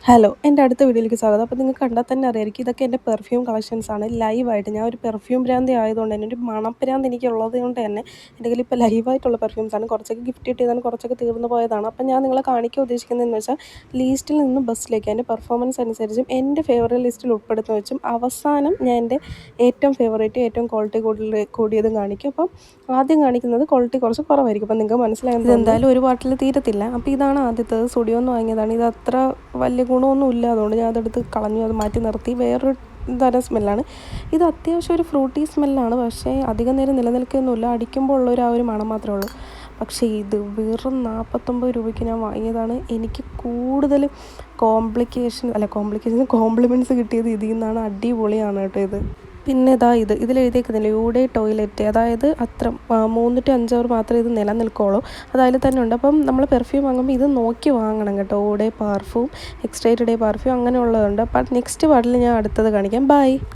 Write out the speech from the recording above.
Hello, എൻ്റെ അടുത്ത വീഡിയോയിലേക്ക് സ്വാഗതം. അപ്പോൾ നിങ്ങൾക്ക് കണ്ടാൽ തന്നെ അറിയായിരിക്കും ഇതൊക്കെ എൻ്റെ പെർഫ്യൂം കളക്ഷൻസാണ്. ലൈവായിട്ട് ഞാൻ ഒരു പെർഫ്യൂം ഭ്രാന്തി ആയതുകൊണ്ട് തന്നെ ഒരു മണഭ്രാന്ത് എനിക്കുള്ളത് കൊണ്ട് തന്നെ എൻ്റെ കയ്യിൽ ഇപ്പോൾ ലൈവായിട്ടുള്ള പെർഫ്യൂംസാണ്. കുറച്ചൊക്കെ ഗിഫ്റ്റ് കിട്ടിയതാണ്, കുറച്ചൊക്കെ തീർന്നു പോയതാണ്. അപ്പം ഞാൻ നിങ്ങളെ കാണിക്കാൻ ഉദ്ദേശിക്കുന്നതെന്ന് വെച്ചാൽ ലീസ്റ്റിൽ നിന്ന് ബസ്സിലേക്ക് എൻ്റെ പെർഫോമൻസ് അനുസരിച്ചും എൻ്റെ ഫേവറേറ്റ് ലിസ്റ്റിൽ ഉൾപ്പെടുത്തുന്ന വെച്ചും അവസാനം ഞാൻ എൻ്റെ ഏറ്റവും ഫേവറേറ്റ് ഏറ്റവും ക്വാളിറ്റി കൂടിയതും കാണിക്കും. അപ്പം ആദ്യം കാണിക്കുന്നത് ക്വാളിറ്റി കുറച്ച് കുറവായിരിക്കും. അപ്പം നിങ്ങൾക്ക് മനസ്സിലാകുന്നത് എന്തായാലും ഒരു പാട്ടിൽ തീരത്തില്ല. അപ്പോൾ ഇതാണ് ആദ്യത്തേത്. സ്റ്റുഡിയോന്ന് വാങ്ങിയതാണ്. ഇത് അത്ര വലിയ ഗുണമൊന്നും ഇല്ല, അതുകൊണ്ട് ഞാൻ അതെടുത്ത് കളഞ്ഞു, അത് മാറ്റി നിർത്തി. വേറൊരു തരം സ്മെല്ലാണ് ഇത്. അത്യാവശ്യം ഒരു ഫ്രൂട്ടി സ്മെല്ലാണ്, പക്ഷേ അധികം നേരം നിലനിൽക്കുകയൊന്നുമില്ല. അടിക്കുമ്പോൾ ഉള്ളൊരു ആ ഒരു മണം മാത്രമേ ഉള്ളൂ. പക്ഷേ ഇത് വെറും 49 രൂപയ്ക്ക് ഞാൻ വാങ്ങിയതാണ്. എനിക്ക് കൂടുതൽ കോംപ്ലിമെൻറ്റ്സ് കിട്ടിയത് ഇതിൽ നിന്നാണ്. അടിപൊളിയാണ് കേട്ടോ ഇത്. പിന്നെ ഇതിലെഴുതിയേക്കുന്നില്ല യൂഡേ ടോയ്ലറ്റ്, അതായത് അത്ര 350 മാത്രമേ ഇത് നിലനിൽക്കുള്ളൂ. അത് അതിൽ തന്നെ ഉണ്ട്. അപ്പം നമ്മൾ പെർഫ്യൂം വാങ്ങുമ്പോൾ ഇത് നോക്കി വാങ്ങണം കേട്ടോ. ഓഡേ പാർഫ്യൂം, എക്സ്ട്രേറ്റഡ് പാർഫ്യൂം അങ്ങനെയുള്ളതുണ്ട്. അപ്പം നെക്സ്റ്റ് പാർട്ടിൽ ഞാൻ അടുത്തത് കാണിക്കാം. ബൈ.